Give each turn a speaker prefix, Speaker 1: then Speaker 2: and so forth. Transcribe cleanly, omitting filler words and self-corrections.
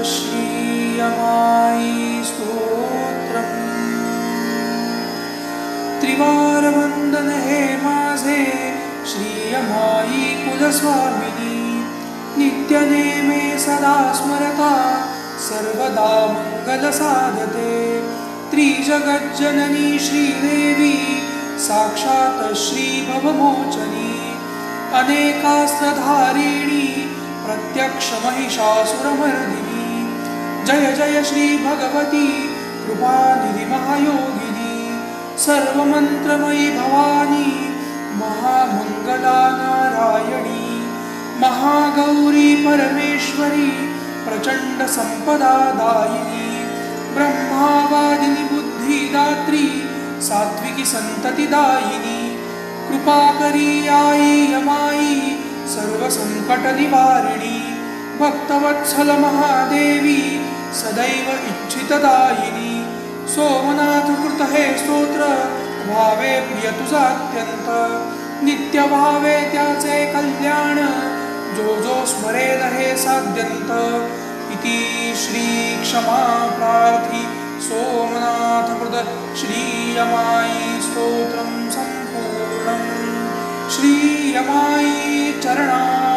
Speaker 1: श्रीयमाई स्तोत्रम्। त्रिवार वंदन हे माझे श्रीयमाई कुलस्वामिनी, नित्य नेमे सदा स्मरता सर्वदा मंगल साधते। त्रिजगज्जननी श्रीदेवी साक्षात् श्री भवमोचनी, अनेकास्त्रधारिणी प्रत्यक्ष महिषासुरमर्दिनी। जय जय श्री भगवती कृपानिधि महायोगिनी, सर्वमंत्रमयी भवानी महामंगला नारायणी। महागौरी परमेश्वरी प्रचंड संपदा दायिनी, ब्रह्मावादिनी बुद्धिदात्री सात्विकी संततिदायिनी। कृपा करी आई यमाई सर्व संकट निवारिणी, भक्तवत्सल महादेवी सदैव इच्छितदायिनी। सोमनाथ कृत हे स्तोत्र भावे प्रिय तुझा अत्यंत, नित्य भावे त्याचे कल्याण जो जो स्मरेल हे साध्यंत। इति श्री क्षमा प्रार्थी सोमनाथ कृत श्रीयमाई स्तोत्रं संपूर्णम्। श्रीयमाई चरणा